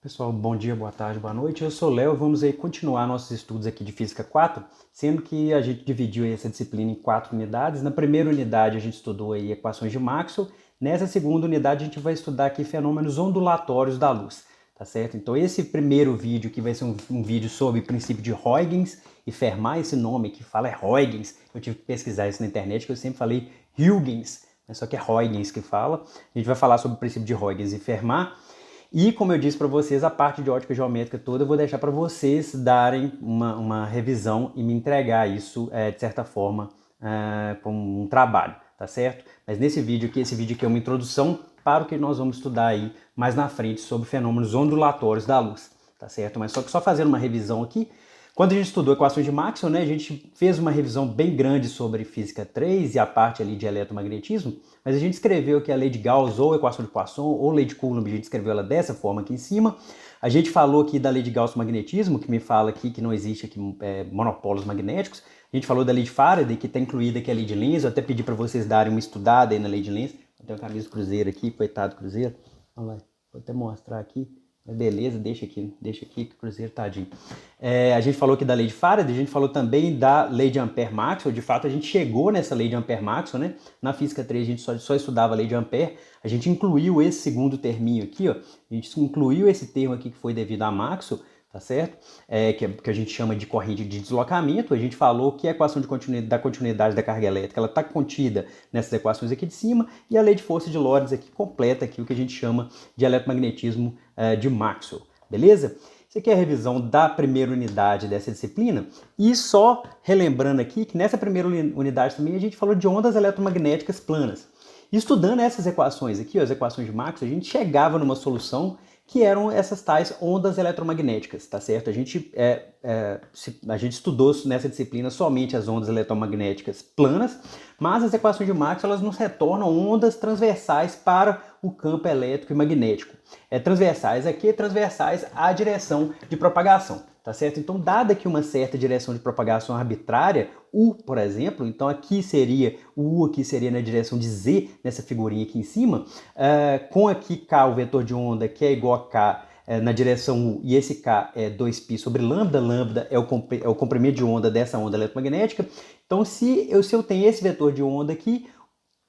Pessoal, bom dia, boa tarde, boa noite. Eu sou o Léo e vamos aí continuar nossos estudos aqui de Física 4, sendo que a gente dividiu essa disciplina em 4 unidades. Na primeira unidade a gente estudou aí equações de Maxwell. Nessa segunda unidade a gente vai estudar aqui fenômenos ondulatórios da luz, tá certo? Então esse primeiro vídeo aqui vai ser um vídeo sobre o princípio de Huygens e Fermat. Esse nome que fala é Huygens, eu tive que pesquisar isso na internet, que eu sempre falei Huygens, só que é Huygens que fala. A gente vai falar sobre o princípio de Huygens e Fermat. E, como eu disse para vocês, a parte de ótica geométrica toda eu vou deixar para vocês darem uma revisão e me entregar isso, de certa forma, como um trabalho, tá certo? Mas nesse vídeo aqui, esse vídeo aqui é uma introdução para o que nós vamos estudar aí mais na frente sobre fenômenos ondulatórios da luz, tá certo? Mas só fazendo uma revisão aqui, quando a gente estudou equações de Maxwell, né, a gente fez uma revisão bem grande sobre física 3 e a parte ali de eletromagnetismo, mas a gente escreveu que a lei de Gauss ou equação de Poisson ou lei de Coulomb, a gente escreveu ela dessa forma aqui em cima. A gente falou aqui da lei de Gauss magnetismo, que me fala aqui que não existe aqui monopólios magnéticos. A gente falou da lei de Faraday, que está incluída aqui a lei de Lenz. Eu até pedi para vocês darem uma estudada aí na lei de Lenz. Eu tenho uma camisa do Cruzeiro aqui, coitado do Cruzeiro. Olha lá, vou até mostrar aqui. Beleza, deixa aqui que o Cruzeiro tadinho. A gente falou aqui da lei de Faraday, a gente falou também da lei de Ampère-Maxwell. De fato, a gente chegou nessa lei de Ampère-Maxwell, né? Na Física 3 a gente só estudava a lei de Ampère. A gente incluiu esse segundo terminho aqui, ó. A gente incluiu esse termo aqui que foi devido a Maxwell, tá certo? Que a gente chama de corrente de deslocamento. A gente falou que a equação da continuidade da carga elétrica ela está contida nessas equações aqui de cima, e a lei de força de Lorentz aqui completa aqui o que a gente chama de eletromagnetismo de Maxwell, beleza? Isso aqui é a revisão da primeira unidade dessa disciplina, e só relembrando aqui que nessa primeira unidade também a gente falou de ondas eletromagnéticas planas. Estudando essas equações aqui, as equações de Maxwell, a gente chegava numa solução que eram essas tais ondas eletromagnéticas, tá certo? A gente estudou nessa disciplina somente as ondas eletromagnéticas planas, mas as equações de Maxwell elas nos retornam ondas transversais para o campo elétrico e magnético. Transversais aqui, transversais à direção de propagação, tá certo? Então, dada aqui uma certa direção de propagação arbitrária, U, por exemplo, então aqui seria, o U aqui seria na direção de Z, nessa figurinha aqui em cima, com aqui K, o vetor de onda, que é igual a K na direção U, e esse K é 2π sobre lambda, lambda é o comprimento de onda dessa onda eletromagnética. Então, se eu tenho esse vetor de onda aqui,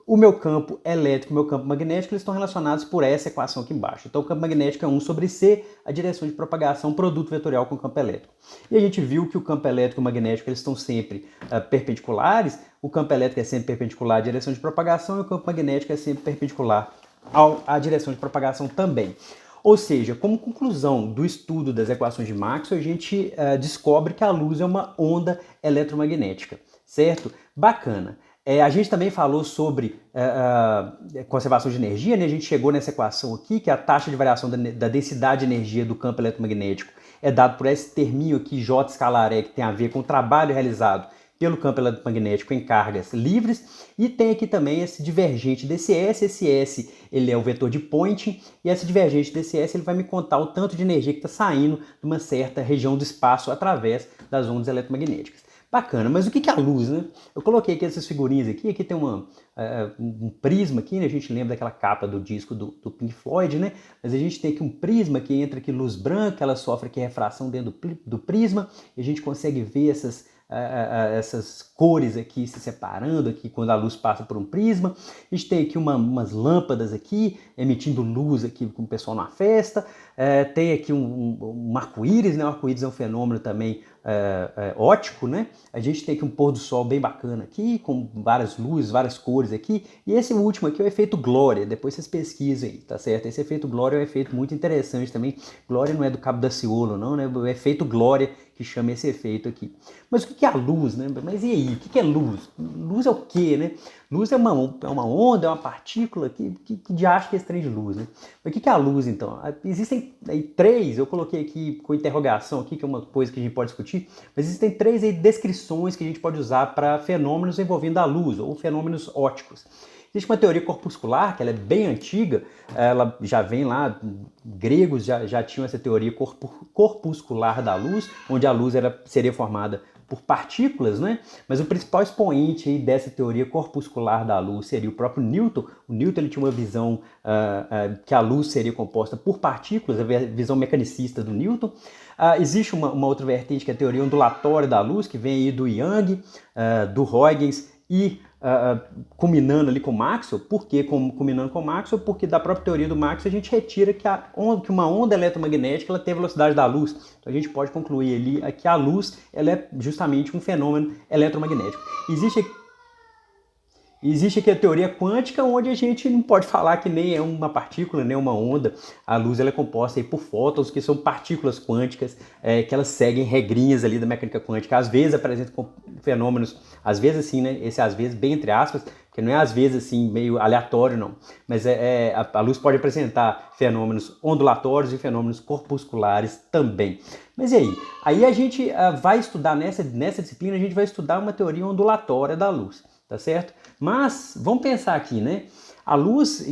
o meu campo elétrico e o meu campo magnético eles estão relacionados por essa equação aqui embaixo. Então o campo magnético é 1 sobre C, a direção de propagação, produto vetorial com o campo elétrico. E a gente viu que o campo elétrico e o magnético eles estão sempre perpendiculares, o campo elétrico é sempre perpendicular à direção de propagação e o campo magnético é sempre perpendicular à direção de propagação também. Ou seja, como conclusão do estudo das equações de Maxwell, a gente descobre que a luz é uma onda eletromagnética, certo? Bacana. A gente também falou sobre conservação de energia, né? A gente chegou nessa equação aqui, que a taxa de variação da densidade de energia do campo eletromagnético é dado por esse terminho aqui, J escalar E, que tem a ver com o trabalho realizado pelo campo eletromagnético em cargas livres, e tem aqui também esse divergente desse S. Esse S ele é o vetor de Poynting, e esse divergente desse S ele vai me contar o tanto de energia que está saindo de uma certa região do espaço através das ondas eletromagnéticas. Bacana, mas o que é a luz, né? Eu coloquei aqui essas figurinhas aqui tem um prisma aqui, né? A gente lembra daquela capa do disco do Pink Floyd, né? Mas a gente tem aqui um prisma que entra aqui luz branca, ela sofre aqui refração dentro do prisma, e a gente consegue ver essas cores aqui se separando aqui quando a luz passa por um prisma. A gente tem aqui umas lâmpadas aqui, emitindo luz aqui com o pessoal na festa. Tem aqui um arco-íris, né? O arco-íris é um fenômeno também óptico, né? A gente tem aqui um pôr do sol bem bacana aqui, com várias luzes, várias cores aqui. E esse último aqui é o efeito Glória, depois vocês pesquisem aí, tá certo? Esse efeito Glória é um efeito muito interessante também. Glória não é do Cabo da Ciolo, não, né? O efeito Glória que chama esse efeito aqui. Mas o que é a luz, né? Mas e aí? O que é luz? Luz é o quê, né? Luz é uma onda, é uma partícula que acha que é esse trem de luz, né? Mas o que é a luz, então? Existem aí 3, eu coloquei aqui com interrogação aqui, que é uma coisa que a gente pode discutir, mas existem 3 aí descrições que a gente pode usar para fenômenos envolvendo a luz, ou fenômenos ópticos. Existe uma teoria corpuscular, que ela é bem antiga, ela já vem lá, gregos já tinham essa teoria corpuscular da luz, onde a luz seria formada por partículas, né? Mas o principal expoente aí dessa teoria corpuscular da luz seria o próprio Newton. O Newton ele tinha uma visão que a luz seria composta por partículas, a visão mecanicista do Newton. Existe uma outra vertente que é a teoria ondulatória da luz, que vem aí do Young, do Huygens e combinando ali com Maxwell. Por que combinando com Maxwell? Porque da própria teoria do Maxwell a gente retira que uma onda eletromagnética ela tem a velocidade da luz. Então a gente pode concluir ali que a luz ela é justamente um fenômeno eletromagnético. Existe aqui a teoria quântica, onde a gente não pode falar que nem é uma partícula, nem uma onda. A luz ela é composta aí por fótons, que são partículas quânticas, que elas seguem regrinhas ali da mecânica quântica. Às vezes apresentam fenômenos, às vezes assim, né? Esse às vezes bem entre aspas, porque não é às vezes assim meio aleatório não. Mas a luz pode apresentar fenômenos ondulatórios e fenômenos corpusculares também. Mas e aí? Aí a gente vai estudar nessa disciplina, a gente vai estudar uma teoria ondulatória da luz. Tá certo? Mas vamos pensar aqui, né? A luz,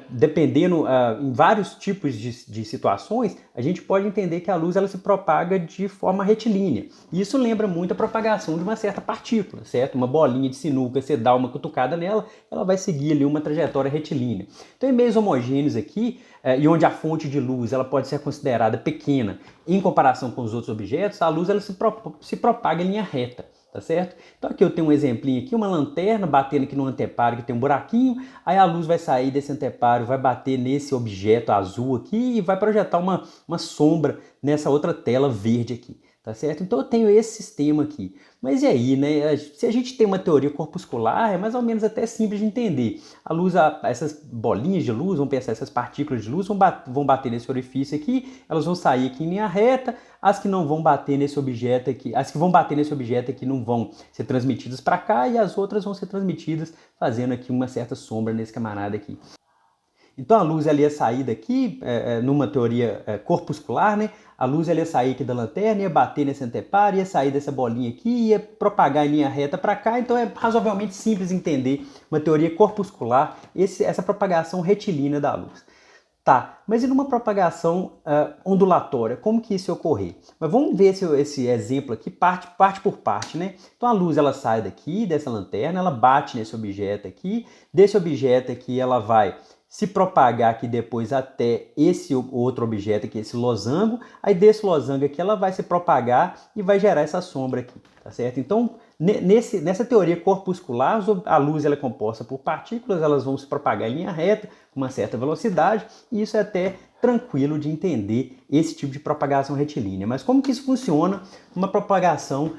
dependendo em vários tipos de situações, a gente pode entender que a luz ela se propaga de forma retilínea. E isso lembra muito a propagação de uma certa partícula, certo? Uma bolinha de sinuca, você dá uma cutucada nela, ela vai seguir ali uma trajetória retilínea. Então, em meios homogêneos aqui, e onde a fonte de luz ela pode ser considerada pequena em comparação com os outros objetos, a luz ela se propaga em linha reta. Tá certo? Então aqui eu tenho um exemplinho aqui, uma lanterna batendo aqui no anteparo que tem um buraquinho, aí a luz vai sair desse anteparo, vai bater nesse objeto azul aqui e vai projetar uma sombra nessa outra tela verde aqui, tá certo? Então eu tenho esse sistema aqui. Mas e aí, né? Se a gente tem uma teoria corpuscular, é mais ou menos até simples de entender. A luz, essas bolinhas de luz, vamos pensar, essas partículas de luz vão bater nesse orifício aqui, elas vão sair aqui em linha reta, as que não vão bater nesse objeto aqui, as que vão bater nesse objeto aqui não vão ser transmitidas para cá e as outras vão ser transmitidas fazendo aqui uma certa sombra nesse camarada aqui. Então a luz ela ia sair daqui, numa teoria corpuscular, né? A luz ela ia sair aqui da lanterna, ia bater nesse anteparo, ia sair dessa bolinha aqui, ia propagar em linha reta para cá. Então é razoavelmente simples entender uma teoria corpuscular, essa propagação retilínea da luz. Tá, mas e numa propagação ondulatória, como que isso ia ocorrer? Mas vamos ver esse exemplo aqui, parte por parte, né? Então a luz ela sai daqui, dessa lanterna, ela bate nesse objeto aqui, desse objeto aqui ela vai se propagar aqui depois até esse outro objeto aqui, esse losango, aí desse losango aqui ela vai se propagar e vai gerar essa sombra aqui, tá certo? Então, nessa teoria corpuscular, a luz ela é composta por partículas, elas vão se propagar em linha reta, com uma certa velocidade, e isso é até tranquilo de entender esse tipo de propagação retilínea. Mas como que isso funciona uma propagação,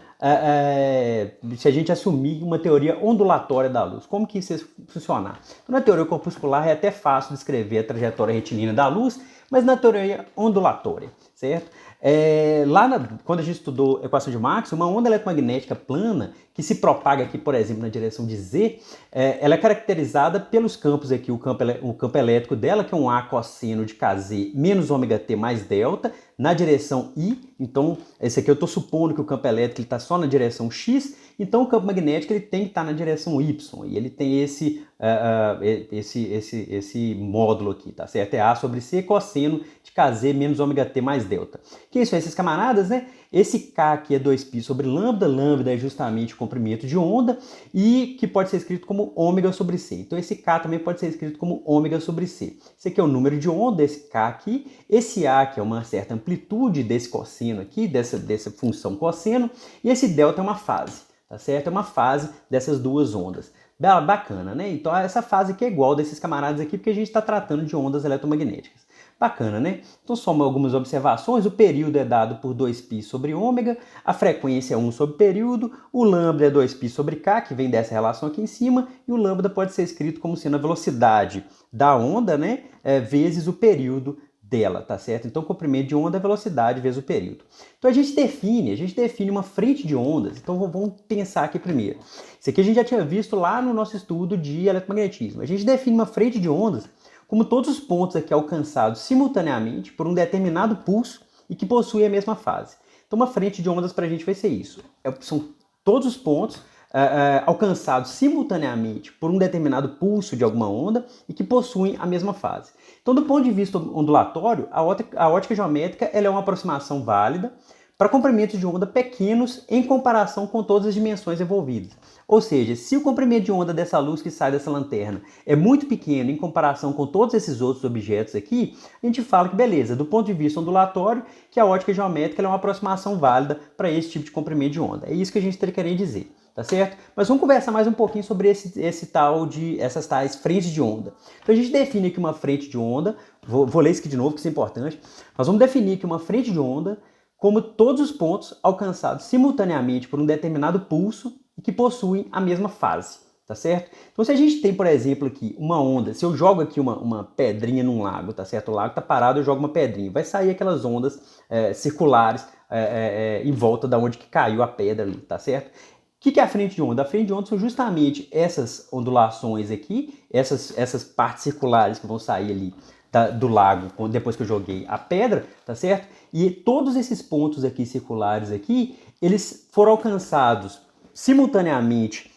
se a gente assumir uma teoria ondulatória da luz? Como que isso ia funcionar? Então, na teoria corpuscular é até fácil descrever a trajetória retilínea da luz, mas na teoria ondulatória, certo? Quando a gente estudou equação de Maxwell, uma onda eletromagnética plana que se propaga aqui, por exemplo, na direção de Z, ela é caracterizada pelos campos aqui, o campo elétrico dela, que é um A cosseno de Kz menos ômega T mais delta, na direção I. Então, esse aqui eu estou supondo que o campo elétrico está só na direção X, então o campo magnético ele tem que estar na direção Y, e ele tem esse módulo aqui, tá certo? É A sobre C cosseno de Kz menos ômega T mais delta. Quem são esses camaradas, né? Esse K aqui é 2π sobre lambda, lambda é justamente o comprimento de onda, e que pode ser escrito como ômega sobre C. Então esse K também pode ser escrito como ômega sobre C. Esse aqui é o número de onda, esse K aqui, esse A que é uma certa amplitude desse cosseno aqui, dessa função cosseno, e esse delta é uma fase, tá certo? É uma fase dessas duas ondas. Bacana, né? Então essa fase aqui é igual desses camaradas aqui, porque a gente está tratando de ondas eletromagnéticas. Bacana, né? Então, só algumas observações. O período é dado por 2π sobre ômega, a frequência é 1 sobre período, o lambda é 2π sobre k, que vem dessa relação aqui em cima, e o lambda pode ser escrito como sendo a velocidade da onda, né? Vezes o período dela, tá certo? Então, o comprimento de onda é velocidade vezes o período. Então, a gente define uma frente de ondas. Então, vamos pensar aqui primeiro. Isso aqui a gente já tinha visto lá no nosso estudo de eletromagnetismo. A gente define uma frente de ondas como todos os pontos aqui alcançados simultaneamente por um determinado pulso e que possuem a mesma fase. Então, uma frente de ondas para a gente vai ser isso. São todos os pontos alcançados simultaneamente por um determinado pulso de alguma onda e que possuem a mesma fase. Então, do ponto de vista ondulatório, a ótica geométrica ela é uma aproximação válida para comprimentos de onda pequenos em comparação com todas as dimensões envolvidas. Ou seja, se o comprimento de onda dessa luz que sai dessa lanterna é muito pequeno em comparação com todos esses outros objetos aqui, a gente fala que beleza, do ponto de vista ondulatório, que a ótica geométrica é uma aproximação válida para esse tipo de comprimento de onda. É isso que a gente está querendo dizer. Tá certo? Mas vamos conversar mais um pouquinho sobre essas tais frentes de onda. Então a gente define aqui uma frente de onda, vou ler isso aqui de novo, que isso é importante. Nós vamos definir aqui uma frente de onda como todos os pontos alcançados simultaneamente por um determinado pulso e que possuem a mesma fase, tá certo? Então se a gente tem, por exemplo, aqui uma onda, se eu jogo aqui uma pedrinha num lago, tá certo? O lago tá parado, eu jogo uma pedrinha, vai sair aquelas ondas circulares em volta da onde que caiu a pedra ali, tá certo? O que é a frente de onda? A frente de onda são justamente essas ondulações aqui, essas partes circulares que vão sair ali do lago depois que eu joguei a pedra, tá certo? E todos esses pontos aqui circulares aqui, eles foram alcançados simultaneamente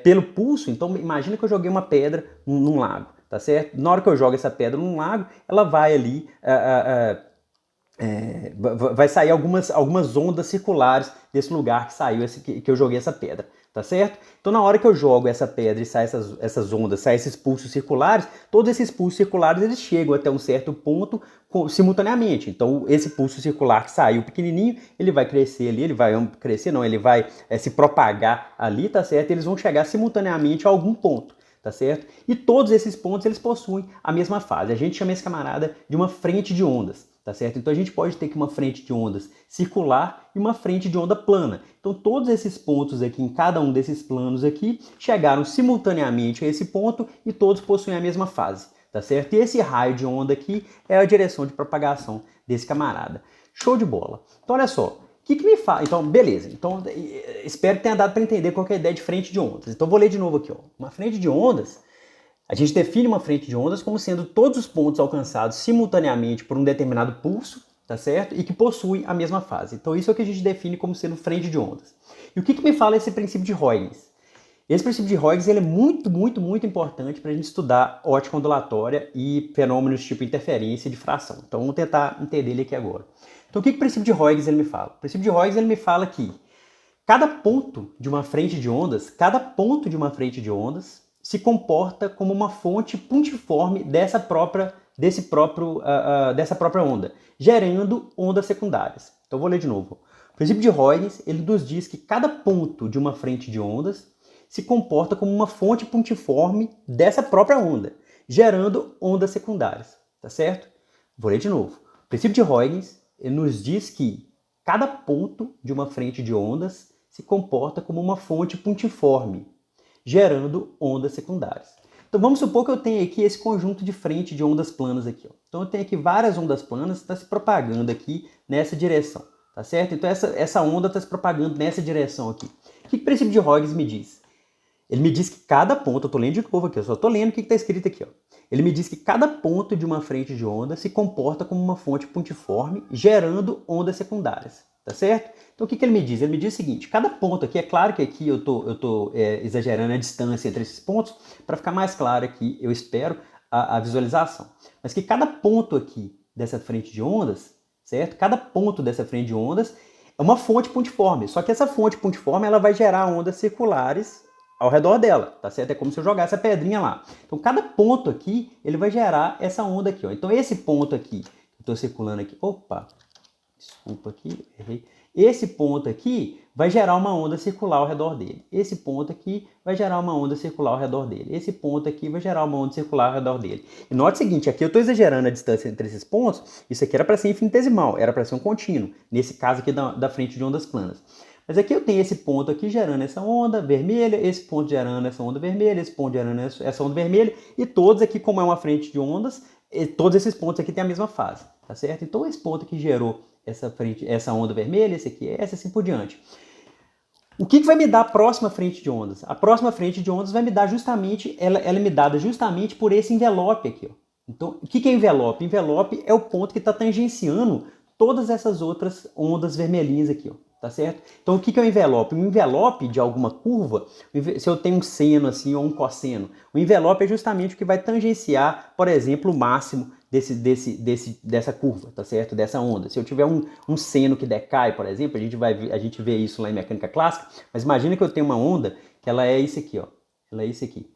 pelo pulso. Então imagina que eu joguei uma pedra num lago, tá certo? Na hora que eu jogo essa pedra num lago, ela vai ali... vai sair algumas ondas circulares desse lugar que saiu, que eu joguei essa pedra, tá certo? Então na hora que eu jogo essa pedra e sai essas ondas, sai esses pulsos circulares, todos esses pulsos circulares eles chegam até um certo ponto simultaneamente. Então esse pulso circular que saiu pequenininho, ele vai crescer ali, ele vai se propagar ali, tá certo? Eles vão chegar simultaneamente a algum ponto. Tá certo? E todos esses pontos eles possuem a mesma fase. A gente chama esse camarada de uma frente de ondas, tá certo? Então a gente pode ter aqui uma frente de ondas circular e uma frente de onda plana. Então todos esses pontos aqui, em cada um desses planos aqui, chegaram simultaneamente a esse ponto e todos possuem a mesma fase, tá certo? E esse raio de onda aqui é a direção de propagação desse camarada. Show de bola! Então olha só. O que me fala? Então, beleza. Então, espero que tenha dado para entender qual que é a ideia de frente de ondas. Então, vou ler de novo aqui. Ó. Uma frente de ondas, a gente define uma frente de ondas como sendo todos os pontos alcançados simultaneamente por um determinado pulso, tá certo? E que possuem a mesma fase. Então, isso é o que a gente define como sendo frente de ondas. E o que me fala esse princípio de Huygens? Esse princípio de Huygens ele é muito, muito, muito importante para a gente estudar ótica ondulatória e fenômenos tipo interferência e difração. Então, vamos tentar entender ele aqui agora. Então, o que o princípio de Huygens ele me fala? O princípio de Huygens ele me fala que cada ponto de uma frente de ondas, se comporta como uma fonte puntiforme dessa própria onda, gerando ondas secundárias. Então, vou ler de novo. O princípio de Huygens ele nos diz que cada ponto de uma frente de ondas se comporta como uma fonte puntiforme dessa própria onda, gerando ondas secundárias. Tá certo? Vou ler de novo. O princípio de Huygens ele nos diz que cada ponto de uma frente de ondas se comporta como uma fonte puntiforme, gerando ondas secundárias. Então vamos supor que eu tenho aqui esse conjunto de frente de ondas planas aqui. Ó. Então eu tenho aqui várias ondas planas que estão se propagando aqui nessa direção, tá certo? Então essa onda está se propagando nessa direção aqui. O que o princípio de Huygens me diz? Ele me diz que cada ponto, eu estou lendo de novo aqui, eu só estou lendo o que está escrito aqui. Ó. Ele me diz que cada ponto de uma frente de onda se comporta como uma fonte puntiforme, gerando ondas secundárias, tá certo? Então o que ele me diz? Ele me diz o seguinte, cada ponto aqui, é claro que aqui eu estou exagerando a distância entre esses pontos, para ficar mais claro aqui, eu espero, a visualização. Mas que cada ponto aqui dessa frente de ondas, certo? Cada ponto dessa frente de ondas é uma fonte puntiforme, só que essa fonte puntiforme ela vai gerar ondas circulares ao redor dela, tá certo? É como se eu jogasse a pedrinha lá. Então, cada ponto aqui, ele vai gerar essa onda aqui, ó. Então, esse ponto aqui, eu estou circulando aqui, opa, desculpa aqui, errei. Esse ponto aqui vai gerar uma onda circular ao redor dele. Esse ponto aqui vai gerar uma onda circular ao redor dele. Esse ponto aqui vai gerar uma onda circular ao redor dele. E note o seguinte, aqui eu estou exagerando a distância entre esses pontos, isso aqui era para ser infinitesimal, era para ser um contínuo, nesse caso aqui da frente de ondas planas. Mas aqui eu tenho esse ponto aqui gerando essa onda vermelha, esse ponto gerando essa onda vermelha, esse ponto gerando essa onda vermelha, e todos aqui, como é uma frente de ondas, todos esses pontos aqui têm a mesma fase, tá certo? Então esse ponto aqui gerou essa onda vermelha, esse aqui é essa, assim por diante. O que vai me dar a próxima frente de ondas? A próxima frente de ondas vai me dar justamente, ela é me dada justamente por esse envelope aqui, ó. Então, o que é envelope? Envelope é o ponto que está tangenciando todas essas outras ondas vermelhinhas aqui, ó. Tá certo? Então, o que é o envelope? Um envelope de alguma curva, se eu tenho um seno assim ou um cosseno, o envelope é justamente o que vai tangenciar, por exemplo, o máximo dessa curva, tá certo? Dessa onda. Se eu tiver um seno que decai, por exemplo, a gente vê isso lá em mecânica clássica, mas imagina que eu tenho uma onda que ela é isso aqui, ó. Ela é isso aqui.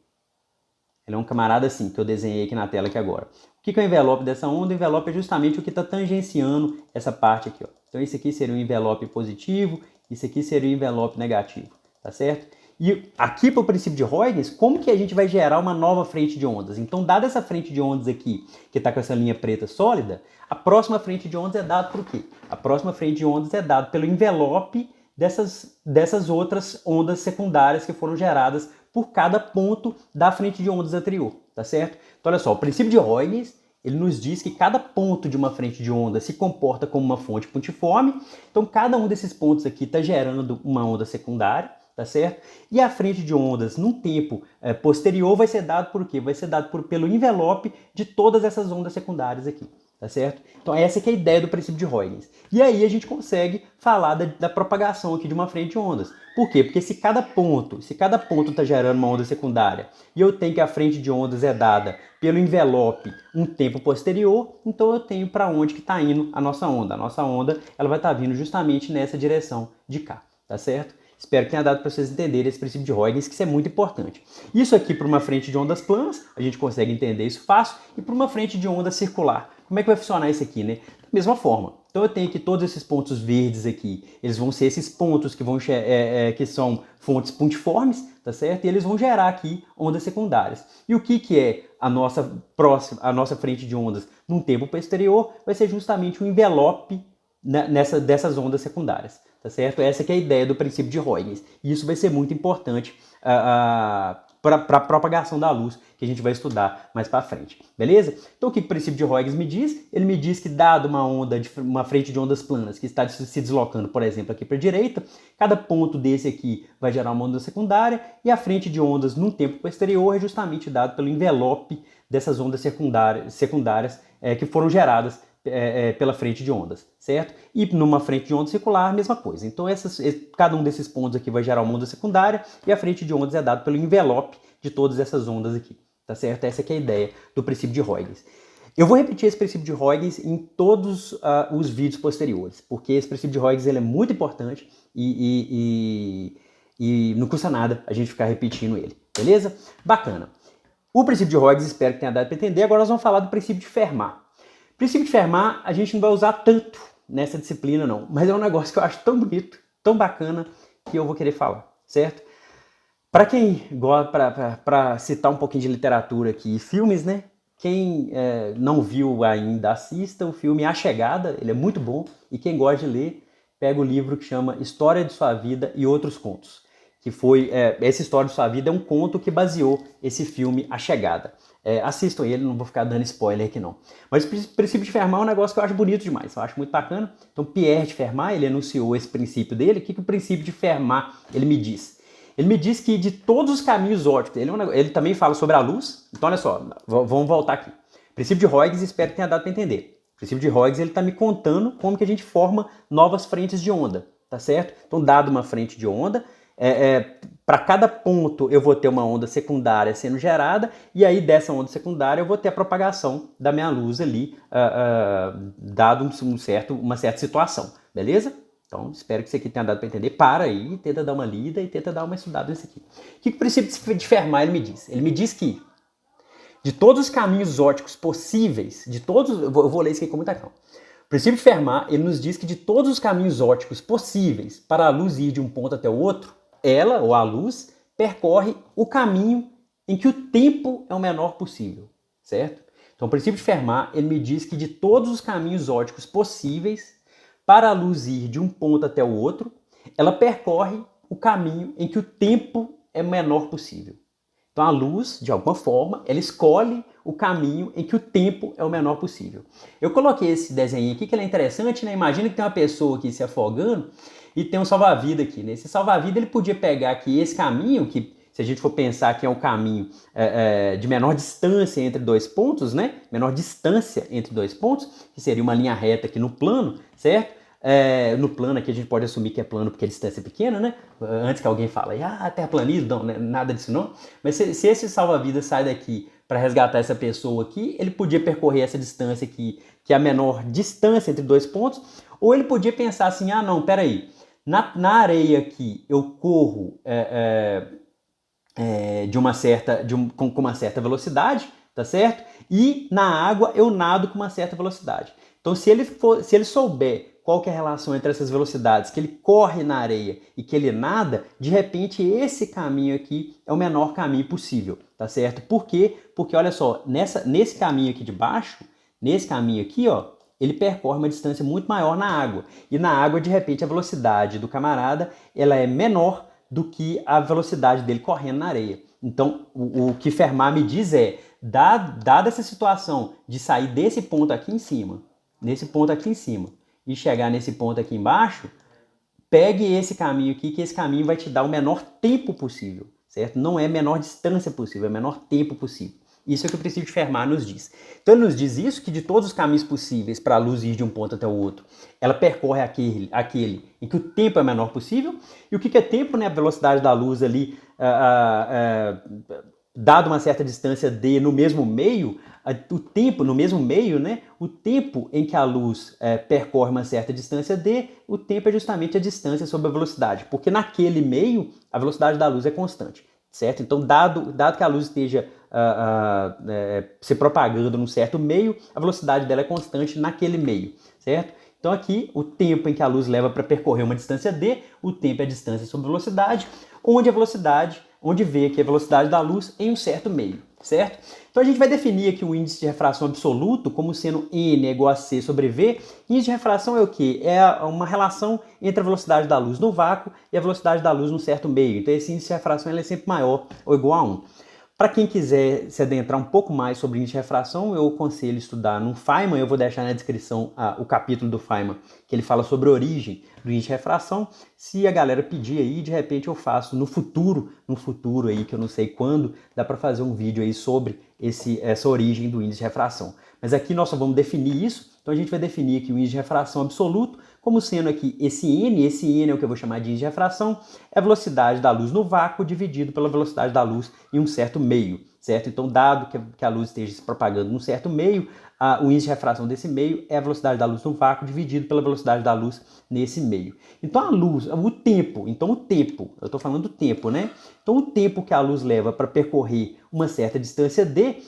Ela é um camarada assim, que eu desenhei aqui na tela aqui agora. O que é o envelope dessa onda? O envelope é justamente o que está tangenciando essa parte aqui, ó. Então isso aqui seria um envelope positivo, isso aqui seria um envelope negativo, tá certo? E aqui para o princípio de Huygens, como que a gente vai gerar uma nova frente de ondas? Então, dada essa frente de ondas aqui, que está com essa linha preta sólida, a próxima frente de ondas é dada por quê? A próxima frente de ondas é dada pelo envelope dessas outras ondas secundárias que foram geradas por cada ponto da frente de ondas anterior, tá certo? Então, olha só, o princípio de Huygens, ele nos diz que cada ponto de uma frente de onda se comporta como uma fonte pontiforme, então cada um desses pontos aqui está gerando uma onda secundária, tá certo? E a frente de ondas, num tempo posterior, vai ser dado por quê? Vai ser dado pelo envelope de todas essas ondas secundárias aqui, tá certo? Então essa que é a ideia do princípio de Huygens. E aí a gente consegue falar da propagação aqui de uma frente de ondas. Por quê? Porque se cada ponto está gerando uma onda secundária e eu tenho que a frente de ondas é dada pelo envelope um tempo posterior, então eu tenho para onde que está indo a nossa onda. A nossa onda ela vai estar vindo justamente nessa direção de cá, tá certo? Espero que tenha dado para vocês entenderem esse princípio de Huygens, que isso é muito importante. Isso aqui para uma frente de ondas planas, a gente consegue entender isso fácil, e para uma frente de onda circular. Como é que vai funcionar isso aqui, né? Da mesma forma. Então eu tenho aqui todos esses pontos verdes aqui, eles vão ser esses pontos que são fontes pontiformes, tá certo? E eles vão gerar aqui ondas secundárias. E o que é a nossa frente de ondas num tempo posterior? Vai ser justamente um envelope dessas ondas secundárias, tá certo? Essa que é a ideia do princípio de Huygens. E isso vai ser muito importante para a propagação da luz, que a gente vai estudar mais para frente, beleza? Então o que o princípio de Huygens me diz? Ele me diz que dado uma frente de ondas planas que está se deslocando, por exemplo, aqui para a direita, cada ponto desse aqui vai gerar uma onda secundária e a frente de ondas num tempo posterior é justamente dado pelo envelope dessas ondas secundárias que foram geradas pela frente de ondas, certo? E numa frente de onda circular, a mesma coisa. Então, cada um desses pontos aqui vai gerar uma onda secundária e a frente de ondas é dada pelo envelope de todas essas ondas aqui, tá certo? Essa que é a ideia do princípio de Huygens. Eu vou repetir esse princípio de Huygens em todos os vídeos posteriores, porque esse princípio de Huygens ele é muito importante e não custa nada a gente ficar repetindo ele, beleza? Bacana. O princípio de Huygens, espero que tenha dado para entender. Agora nós vamos falar do princípio de Fermat. O princípio de Fermat a gente não vai usar tanto nessa disciplina não, mas é um negócio que eu acho tão bonito, tão bacana, que eu vou querer falar, certo? Para quem gosta, para citar um pouquinho de literatura aqui e filmes, né? Quem não viu ainda, assista o filme A Chegada, ele é muito bom, e quem gosta de ler, pega o livro que chama História de Sua Vida e Outros Contos, que foi, essa História de Sua Vida é um conto que baseou esse filme A Chegada. Assistam ele, não vou ficar dando spoiler aqui não. Mas o princípio de Fermat é um negócio que eu acho bonito demais, eu acho muito bacana. Então Pierre de Fermat, ele enunciou esse princípio dele. O que o princípio de Fermat ele me diz? Ele me diz que de todos os caminhos óticos, ele também fala sobre a luz. Então olha só, vamos voltar aqui. Princípio de Huygens, espero que tenha dado para entender. O princípio de Huygens, ele está me contando como que a gente forma novas frentes de onda, tá certo? Então dado uma frente de onda, para cada ponto eu vou ter uma onda secundária sendo gerada, e aí dessa onda secundária eu vou ter a propagação da minha luz ali, dado uma certa situação, beleza? Então espero que isso aqui tenha dado para entender. Para aí, tenta dar uma lida e tenta dar uma estudada nisso aqui. O que o princípio de Fermat ele me diz? Ele me diz que de todos os caminhos óticos possíveis, eu vou ler isso aqui com muita calma. O princípio de Fermat ele nos diz que de todos os caminhos óticos possíveis para a luz ir de um ponto até o outro, ela, ou a luz, percorre o caminho em que o tempo é o menor possível, certo? Então, o princípio de Fermat, ele me diz que de todos os caminhos óticos possíveis para a luz ir de um ponto até o outro, ela percorre o caminho em que o tempo é o menor possível. Então, a luz, de alguma forma, ela escolhe o caminho em que o tempo é o menor possível. Eu coloquei esse desenho aqui, que ele é interessante, né? Imagina que tem uma pessoa aqui se afogando, e tem um salva-vida aqui, né? Esse salva-vida ele podia pegar aqui esse caminho, que se a gente for pensar que é um caminho de menor distância entre dois pontos, né? Menor distância entre dois pontos, que seria uma linha reta aqui no plano, certo? No plano aqui a gente pode assumir que é plano porque a distância é pequena, né? Antes que alguém fale, terraplanismo, não, né? Nada disso não. Mas se esse salva-vida sai daqui para resgatar essa pessoa aqui, ele podia percorrer essa distância aqui, que é a menor distância entre dois pontos, ou ele podia pensar assim, ah não, peraí, na areia aqui eu corro com uma certa velocidade, tá certo? E na água eu nado com uma certa velocidade. Então se ele souber qual que é a relação entre essas velocidades, que ele corre na areia e que ele nada, de repente esse caminho aqui é o menor caminho possível, tá certo? Por quê? Porque olha só, nesse caminho aqui de baixo, nesse caminho aqui, ó, ele percorre uma distância muito maior na água. E na água, de repente, a velocidade do camarada ela é menor do que a velocidade dele correndo na areia. Então, o que Fermat me diz é, dada essa situação de sair desse ponto aqui em cima, e chegar nesse ponto aqui embaixo, pegue esse caminho aqui, que esse caminho vai te dar o menor tempo possível, certo? Não é a menor distância possível, é o menor tempo possível. Isso é o que o princípio de Fermat nos diz. Então ele nos diz isso, que de todos os caminhos possíveis para a luz ir de um ponto até o outro, ela percorre aquele em que o tempo é o menor possível. E o que é tempo? Né? A velocidade da luz ali, dado uma certa distância d no mesmo meio, o tempo no mesmo meio, né? O tempo em que a luz percorre uma certa distância d, o tempo é justamente a distância sobre a velocidade, porque naquele meio a velocidade da luz é constante, certo? Então, dado que a luz esteja se propagando num certo meio, a velocidade dela é constante naquele meio, certo? Então aqui, o tempo em que a luz leva para percorrer uma distância d, o tempo é a distância sobre a velocidade, onde vê aqui a velocidade da luz em um certo meio, certo? Então a gente vai definir aqui o índice de refração absoluto como sendo n é igual a c sobre v. Índice de refração é o quê? É uma relação entre a velocidade da luz no vácuo e a velocidade da luz num certo meio. Então esse índice de refração ele é sempre maior ou igual a 1. Para quem quiser se adentrar um pouco mais sobre índice de refração, eu aconselho estudar no Feynman. Eu vou deixar na descrição o capítulo do Feynman, que ele fala sobre a origem do índice de refração. Se a galera pedir aí, de repente eu faço no futuro aí, que eu não sei quando, dá para fazer um vídeo aí sobre essa origem do índice de refração. Mas aqui nós só vamos definir isso. Então a gente vai definir aqui o índice de refração absoluto, como sendo aqui esse n é o que eu vou chamar de índice de refração, é a velocidade da luz no vácuo dividido pela velocidade da luz em um certo meio, certo? Então, dado que a luz esteja se propagando num certo meio, o índice de refração desse meio é a velocidade da luz no vácuo dividido pela velocidade da luz nesse meio. Então, o tempo, eu estou falando do tempo, né? Então, o tempo que a luz leva para percorrer uma certa distância d,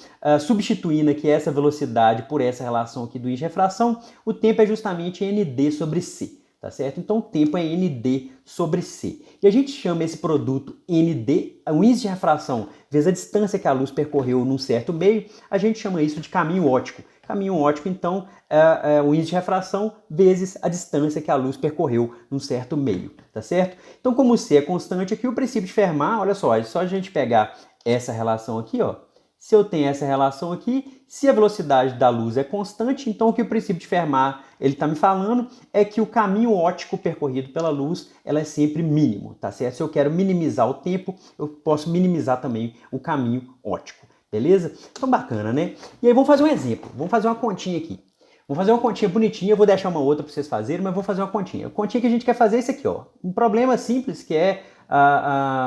substituindo aqui essa velocidade por essa relação aqui do índice de refração, o tempo é justamente nd sobre c, tá certo? Então o tempo é nd sobre c. E a gente chama esse produto nd, o índice de refração, vezes a distância que a luz percorreu num certo meio, a gente chama isso de caminho óptico. Caminho óptico, então, é o índice de refração vezes a distância que a luz percorreu num certo meio, tá certo? Então, como c é constante aqui, o princípio de Fermat, olha só, é só a gente pegar essa relação aqui, ó. Se eu tenho essa relação aqui, se a velocidade da luz é constante, então o que o princípio de Fermat ele está me falando é que o caminho óptico percorrido pela luz ela é sempre mínimo, tá certo? Se eu quero minimizar o tempo, eu posso minimizar também o caminho óptico, beleza? Então bacana, né? E aí vamos fazer um exemplo, vamos fazer uma continha aqui. Vamos fazer uma continha bonitinha, eu vou deixar uma outra para vocês fazerem, mas vou fazer uma continha. A continha que a gente quer fazer é esse aqui, ó. Um problema simples que é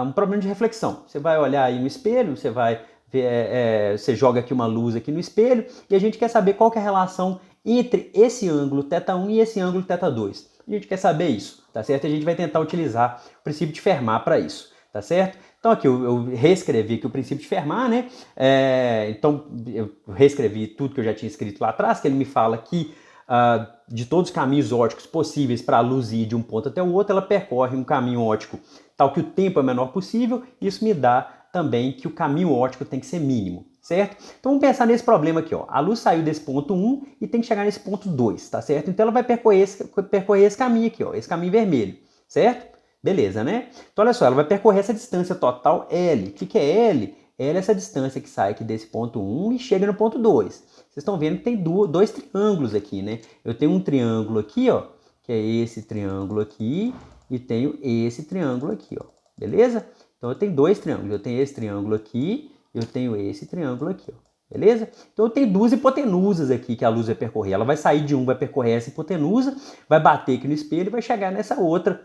um problema de reflexão. Você vai olhar aí no espelho, você joga aqui uma luz aqui no espelho e a gente quer saber qual que é a relação entre esse ângulo θ1 e esse ângulo θ2. A gente quer saber isso, tá certo? A gente vai tentar utilizar o princípio de Fermat para isso, tá certo? Então aqui eu reescrevi aqui o princípio de Fermat, né? Então eu reescrevi tudo que eu já tinha escrito lá atrás, que ele me fala que de todos os caminhos ópticos possíveis para a luz ir de um ponto até o outro, ela percorre um caminho óptico tal que o tempo é o menor possível. Isso me dá também que o caminho óptico tem que ser mínimo, certo? Então vamos pensar nesse problema aqui, ó. A luz saiu desse ponto 1 e tem que chegar nesse ponto 2, tá certo? Então ela vai percorrer esse caminho aqui, ó, esse caminho vermelho, certo? Beleza, né? Então olha só, ela vai percorrer essa distância total L. O que é L? L é essa distância que sai aqui desse ponto 1 e chega no ponto 2. Vocês estão vendo que tem dois triângulos aqui, né? Eu tenho um triângulo aqui, ó, que é esse triângulo aqui, e tenho esse triângulo aqui, ó. Beleza? Então eu tenho dois triângulos. Eu tenho esse triângulo aqui, eu tenho esse triângulo aqui, ó. Beleza? Então eu tenho duas hipotenusas aqui que a luz vai percorrer. Ela vai sair de um, vai percorrer essa hipotenusa, vai bater aqui no espelho e vai chegar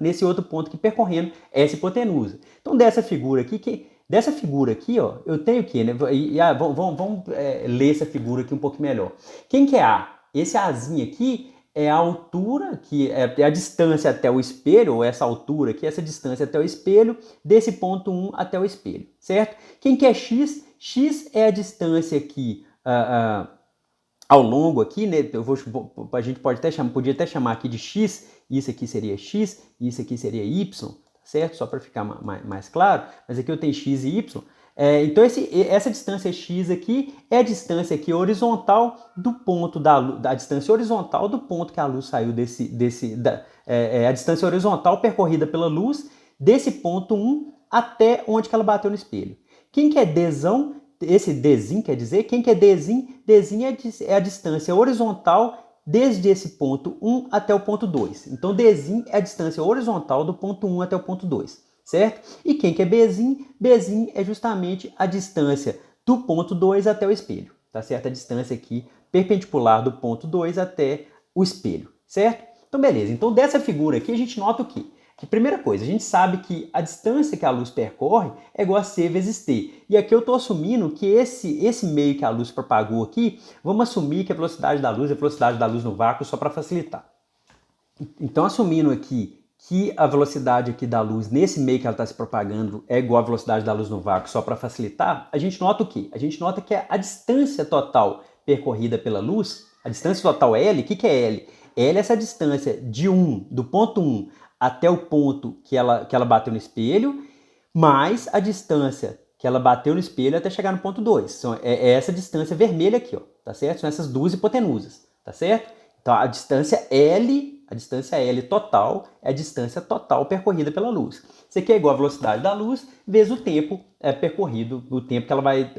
nesse outro ponto aqui percorrendo essa hipotenusa. Então dessa figura aqui, Dessa figura aqui, ó, eu tenho o quê? Né? Vamos ler essa figura aqui um pouco melhor. Quem que é A? Esse Azinho aqui é a altura, que é a distância até o espelho, ou essa altura aqui, essa distância até o espelho, desse ponto 1 até o espelho, certo? Quem que é X? X é a distância aqui ao longo aqui, né? A gente podia até chamar aqui de X, isso aqui seria X, isso aqui seria Y, certo? Só para ficar mais claro, mas aqui eu tenho X e Y. Então essa distância X aqui é a distância aqui horizontal do ponto da distância horizontal do ponto que a luz saiu a distância horizontal percorrida pela luz desse ponto 1 até onde que ela bateu no espelho. Quem que é Dzão? Esse Dzinho quer dizer, quem que é Dzinho? Dzinho é a distância horizontal desde esse ponto 1 até o ponto 2. Então, Dzinho é a distância horizontal do ponto 1 até o ponto 2, certo? E quem que é Bzinho? Bzinho é justamente a distância do ponto 2 até o espelho, tá certo? A distância aqui perpendicular do ponto 2 até o espelho, certo? Então, beleza. Então, dessa figura aqui, a gente nota o quê? Que primeira coisa, a gente sabe que a distância que a luz percorre é igual a C vezes T. E aqui eu estou assumindo que esse meio que a luz propagou aqui, vamos assumir que a velocidade da luz é a velocidade da luz no vácuo, só para facilitar. Então, assumindo aqui que a velocidade aqui da luz nesse meio que ela está se propagando é igual à velocidade da luz no vácuo, só para facilitar, a gente nota o quê? A gente nota que a distância total percorrida pela luz, a distância total é L, o que é L? L é essa distância do ponto 1 até o ponto que ela bateu no espelho, mais a distância que ela bateu no espelho até chegar no ponto 2. É essa distância vermelha aqui, ó, tá certo? São essas duas hipotenusas, tá certo? Então a distância L total é a distância total percorrida pela luz. Isso aqui é igual à velocidade da luz vezes o tempo percorrido, o tempo que ela vai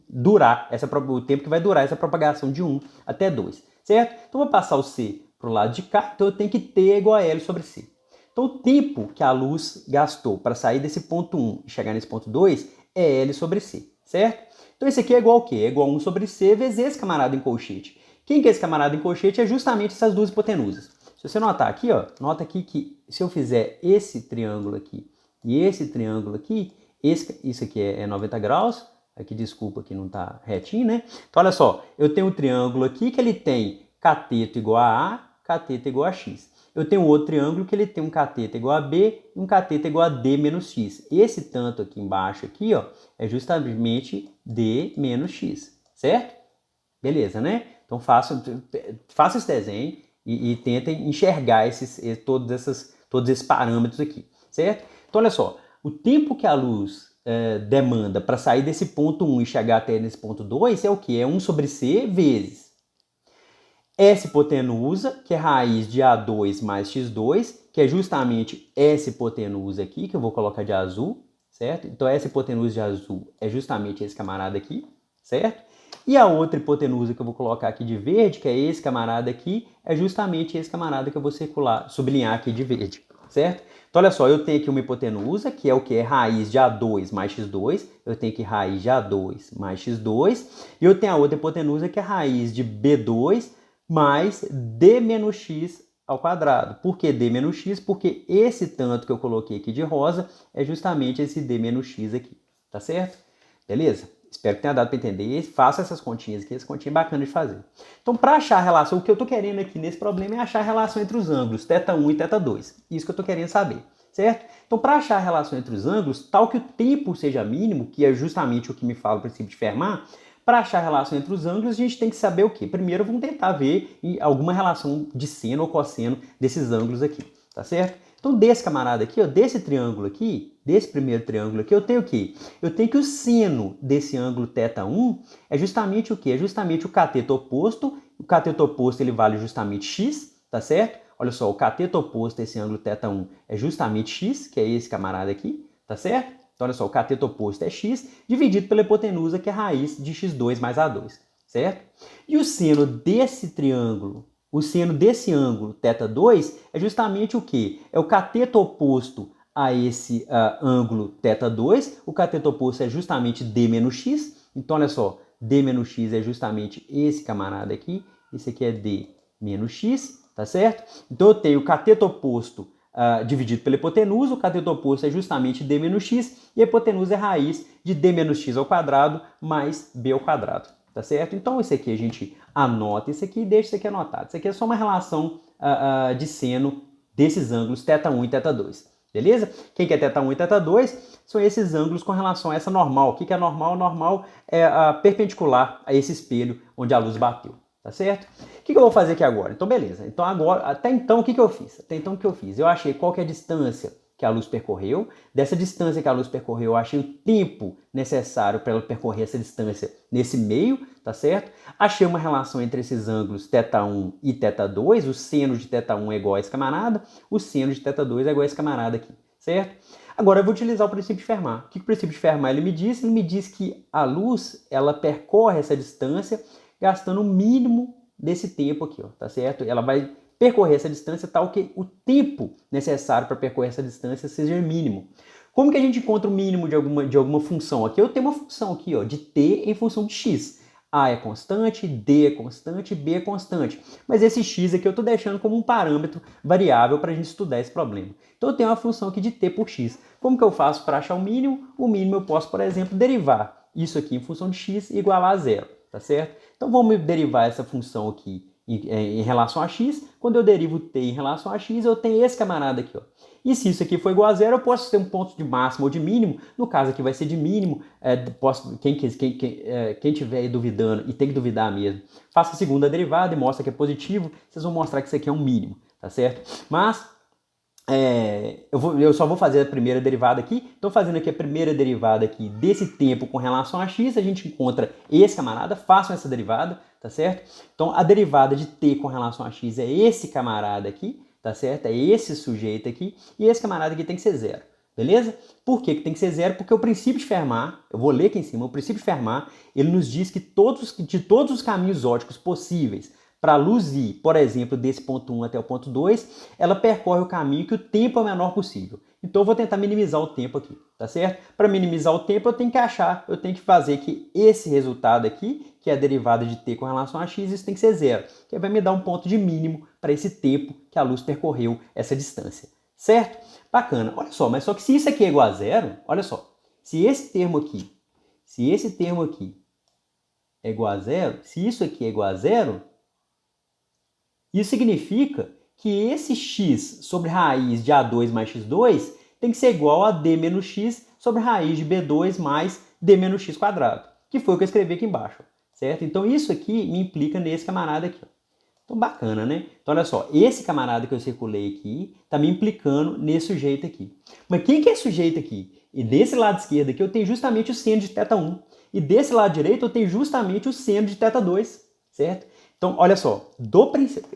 durar, o tempo que vai durar essa propagação de 1 até 2, certo? Então vou passar o C para o lado de cá, então eu tenho que T é igual a L sobre C. Então o tempo que a luz gastou para sair desse ponto 1 e chegar nesse ponto 2 é L sobre C, certo? Então esse aqui é igual ao quê? É igual a 1 sobre C vezes esse camarada em colchete. Quem que é esse camarada em colchete? É justamente essas duas hipotenusas. Se você notar aqui, ó, nota aqui que se eu fizer esse triângulo aqui e esse triângulo aqui, isso aqui é 90 graus, aqui desculpa que não está retinho, né? Então olha só, eu tenho um triângulo aqui que ele tem cateto igual a cateto igual a x. Eu tenho outro triângulo que ele tem um cateto igual a b e um cateto igual a d menos x. Esse tanto aqui embaixo aqui, ó, é justamente d menos x, certo? Beleza, né? Então faça esse desenho e tentem enxergar todos esses parâmetros aqui, certo? Então olha só, o tempo que a luz demanda para sair desse ponto 1 e chegar até nesse ponto 2 é o que? É 1 sobre c vezes essa hipotenusa, que é raiz de A2 mais X2, que é justamente essa hipotenusa aqui, que eu vou colocar de azul, certo? Então essa hipotenusa de azul é justamente esse camarada aqui, certo? E a outra hipotenusa que eu vou colocar aqui de verde, que é esse camarada aqui, é justamente esse camarada que eu vou sublinhar aqui de verde, certo? Então olha só, eu tenho aqui uma hipotenusa, que é o que? É raiz de A2 mais X2, eu tenho aqui raiz de A2 mais X2, e eu tenho a outra hipotenusa que é raiz de B2 mais d menos x ao quadrado. Por que d menos x? Porque esse tanto que eu coloquei aqui de rosa é justamente esse d menos x aqui, tá certo? Beleza? Espero que tenha dado para entender. Faça essas continhas aqui, essa continha é bacana de fazer. Então, para achar a relação, o que eu estou querendo aqui nesse problema é achar a relação entre os ângulos θ1 e θ2. Isso que eu estou querendo saber, certo? Então, para achar a relação entre os ângulos, tal que o tempo seja mínimo, que é justamente o que me fala o princípio de Fermat, para achar a relação entre os ângulos, a gente tem que saber o quê? Primeiro, vamos tentar ver alguma relação de seno ou cosseno desses ângulos aqui, tá certo? Então, desse camarada aqui, ó, desse triângulo aqui, desse primeiro triângulo aqui, eu tenho o quê? Eu tenho que o seno desse ângulo θ1 é justamente o quê? É justamente o cateto oposto. O cateto oposto, ele vale justamente x, tá certo? Olha só, o cateto oposto desse ângulo θ1 é justamente x, que é esse camarada aqui, tá certo? Então, olha só, o cateto oposto é x, dividido pela hipotenusa, que é raiz de x2 mais A2, certo? E o seno desse triângulo, o seno desse ângulo θ2 é justamente o quê? É o cateto oposto a esse ângulo θ2, o cateto oposto é justamente d menos x, então, olha só, d menos x é justamente esse camarada aqui, esse aqui é d menos x, tá certo? Então, eu tenho o cateto oposto dividido pela hipotenusa, o cateto oposto é justamente d menos x, e a hipotenusa é raiz de d menos x ao quadrado mais b ao quadrado, tá certo? Então isso aqui a gente anota isso aqui e deixa isso aqui anotado. Isso aqui é só uma relação de seno desses ângulos θ1 e θ2, beleza? Quem que é θ1 e θ2? São esses ângulos com relação a essa normal. O que é normal? Normal é perpendicular a esse espelho onde a luz bateu, tá certo? O que eu vou fazer aqui agora? Então, beleza. Então, agora, até então, o que eu fiz? Eu achei qual que é a distância que a luz percorreu. Dessa distância que a luz percorreu, eu achei o tempo necessário para ela percorrer essa distância nesse meio, tá certo? Achei uma relação entre esses ângulos θ1 e θ2. O seno de θ1 é igual a esse camarada, o seno de θ2 é igual a esse camarada aqui, certo? Agora eu vou utilizar o princípio de Fermat. O que o princípio de Fermat ele me diz? Ele me diz que a luz ela percorre essa distância gastando o mínimo desse tempo aqui, ó, tá certo? Ela vai percorrer essa distância tal que o tempo necessário para percorrer essa distância seja mínimo. Como que a gente encontra o mínimo de alguma função? Aqui eu tenho uma função aqui, ó, de t em função de x. A é constante, D é constante, B é constante. Mas esse x aqui eu estou deixando como um parâmetro variável para a gente estudar esse problema. Então eu tenho uma função aqui de t por x. Como que eu faço para achar o mínimo? O mínimo eu posso, por exemplo, derivar isso aqui em função de x igual a zero, tá certo? Então vamos derivar essa função aqui em relação a x. Quando eu derivo t em relação a x, eu tenho esse camarada aqui, ó. E se isso aqui for igual a zero, eu posso ter um ponto de máximo ou de mínimo. No caso aqui vai ser de mínimo. Quem estiver aí duvidando, e tem que duvidar mesmo, faça a segunda derivada e mostra que é positivo. Vocês vão mostrar que isso aqui é um mínimo, tá certo? Mas eu só vou fazer a primeira derivada aqui. Estou fazendo aqui a primeira derivada aqui desse tempo com relação a x. A gente encontra esse camarada. Façam essa derivada, tá certo? Então a derivada de t com relação a x é esse camarada aqui. Tá certo? É esse sujeito aqui, e esse camarada aqui tem que ser zero, beleza? Por que tem que ser zero? Porque o princípio de Fermat, eu vou ler aqui em cima, o princípio de Fermat, ele nos diz que de todos os caminhos ópticos possíveis para a luz ir, por exemplo, desse ponto 1 até o ponto 2, ela percorre o caminho que o tempo é o menor possível. Então eu vou tentar minimizar o tempo aqui, tá certo? Para minimizar o tempo eu tenho que fazer que esse resultado aqui, que é a derivada de t com relação a x, isso tem que ser zero, que vai me dar um ponto de mínimo para esse tempo que a luz percorreu essa distância, certo? Bacana, olha só, mas só que se isso aqui é igual a zero, olha só, se esse termo aqui é igual a zero, se isso aqui é igual a zero, isso significa que esse x sobre raiz de A2 mais x2 tem que ser igual a d menos x sobre raiz de B2 mais d menos x quadrado, que foi o que eu escrevi aqui embaixo, certo? Então isso aqui me implica nesse camarada aqui, ó. Então bacana, né? Então olha só, esse camarada que eu circulei aqui está me implicando nesse sujeito aqui. Mas quem que é esse sujeito aqui? E desse lado esquerdo aqui eu tenho justamente o seno de θ1. E desse lado direito eu tenho justamente o seno de θ2, certo? Então, olha só,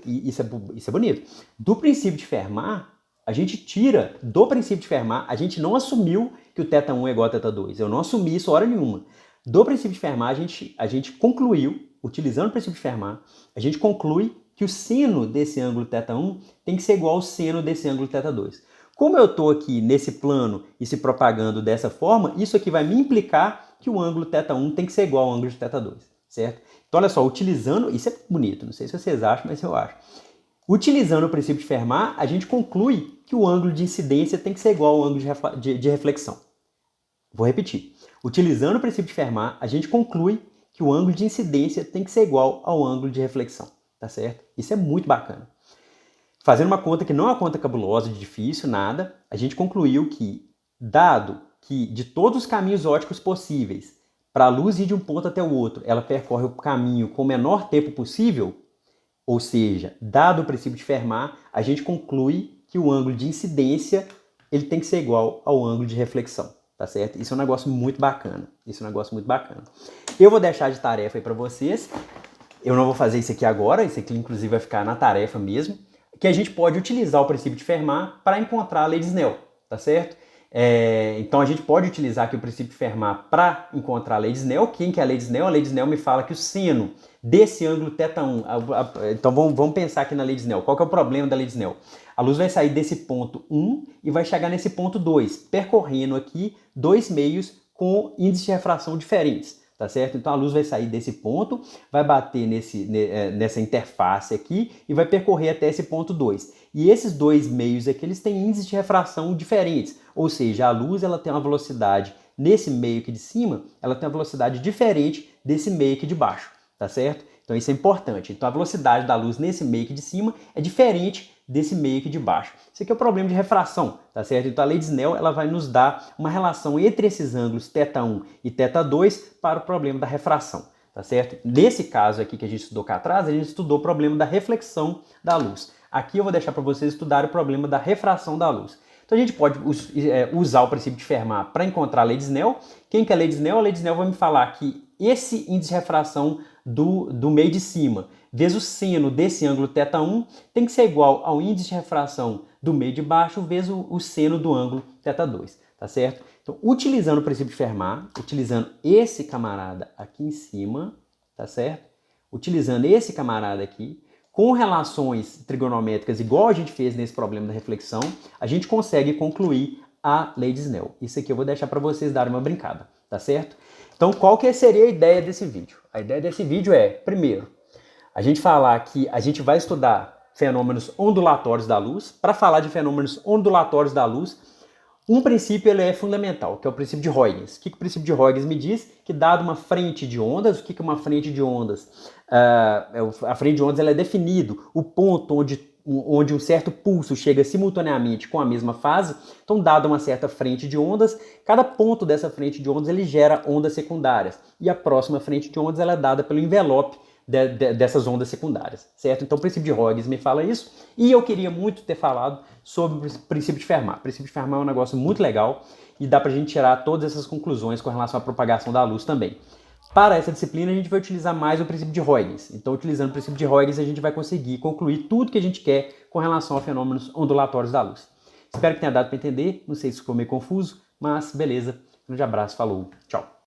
isso é bonito. Do princípio de Fermat, a gente tira do princípio de Fermat, a gente não assumiu que o θ1 é igual a θ2. Eu não assumi isso hora nenhuma. Do princípio de Fermat, a gente concluiu, utilizando o princípio de Fermat, a gente conclui que o seno desse ângulo θ1 tem que ser igual ao seno desse ângulo θ2. Como eu estou aqui nesse plano e se propagando dessa forma, isso aqui vai me implicar que o ângulo θ1 tem que ser igual ao ângulo de θ2, certo? Então, olha só, utilizando... Isso é bonito, não sei se vocês acham, mas eu acho. Utilizando o princípio de Fermat, a gente conclui que o ângulo de incidência tem que ser igual ao ângulo de reflexão. Vou repetir. Utilizando o princípio de Fermat, a gente conclui que o ângulo de incidência tem que ser igual ao ângulo de reflexão, tá certo? Isso é muito bacana. Fazendo uma conta que não é uma conta cabulosa, de difícil, nada, a gente concluiu que, dado que de todos os caminhos ópticos possíveis, para a luz ir de um ponto até o outro, ela percorre o caminho com o menor tempo possível, ou seja, dado o princípio de Fermat, a gente conclui que o ângulo de incidência ele tem que ser igual ao ângulo de reflexão, tá certo? Isso é um negócio muito bacana. Eu vou deixar de tarefa aí para vocês. Eu não vou fazer isso aqui agora, isso aqui inclusive vai ficar na tarefa mesmo, que a gente pode utilizar o princípio de Fermat para encontrar a lei de Snell, tá certo? Então a gente pode utilizar aqui o princípio de Fermat para encontrar a lei de Snell. Quem que é a lei de Snell? A lei de Snell me fala que o seno desse ângulo θ1... Então vamos pensar aqui na lei de Snell. Qual que é o problema da lei de Snell? A luz vai sair desse ponto 1 e vai chegar nesse ponto 2, percorrendo aqui dois meios com índices de refração diferentes, tá certo? Então a luz vai sair desse ponto, vai bater nessa interface aqui e vai percorrer até esse ponto 2. E esses dois meios aqui, eles têm índices de refração diferentes, ou seja, a luz ela tem uma velocidade nesse meio aqui de cima, ela tem uma velocidade diferente desse meio aqui de baixo, tá certo? Então isso é importante. Então a velocidade da luz nesse meio aqui de cima é diferente desse meio aqui de baixo. Isso aqui é o problema de refração, tá certo? Então a lei de Snell ela vai nos dar uma relação entre esses ângulos θ1 e θ2 para o problema da refração, tá certo? Nesse caso aqui que a gente estudou cá atrás, a gente estudou o problema da reflexão da luz. Aqui eu vou deixar para vocês estudar o problema da refração da luz. Então a gente pode usar o princípio de Fermat para encontrar a lei de Snell. Quem que é a lei de Snell? A lei de Snell vai me falar que esse índice de refração do meio de cima vezes o seno desse ângulo θ1 tem que ser igual ao índice de refração do meio de baixo vezes o seno do ângulo θ2, tá certo? Então, utilizando o princípio de Fermat, utilizando esse camarada aqui em cima, tá certo? Utilizando esse camarada aqui, com relações trigonométricas igual a gente fez nesse problema da reflexão, a gente consegue concluir a lei de Snell. Isso aqui eu vou deixar para vocês darem uma brincada, tá certo? Então, qual que seria a ideia desse vídeo? A ideia desse vídeo é, primeiro, a gente falar que a gente vai estudar fenômenos ondulatórios da luz. Para falar de fenômenos ondulatórios da luz, um princípio ele é fundamental, que é o princípio de Huygens. O que o princípio de Huygens me diz? Que dado uma frente de ondas, o que é uma frente de ondas? A frente de ondas ela é definido, o ponto onde um certo pulso chega simultaneamente com a mesma fase. Então, dada uma certa frente de ondas, cada ponto dessa frente de ondas ele gera ondas secundárias. E a próxima frente de ondas ela é dada pelo envelope dessas ondas secundárias, certo? Então o princípio de Huygens me fala isso, e eu queria muito ter falado sobre o princípio de Fermat. O princípio de Fermat é um negócio muito legal e dá pra gente tirar todas essas conclusões com relação à propagação da luz também. Para essa disciplina a gente vai utilizar mais o princípio de Huygens. Então utilizando o princípio de Huygens a gente vai conseguir concluir tudo que a gente quer com relação a fenômenos ondulatórios da luz. Espero que tenha dado para entender, não sei se ficou meio confuso, mas beleza. Um grande abraço, falou, tchau!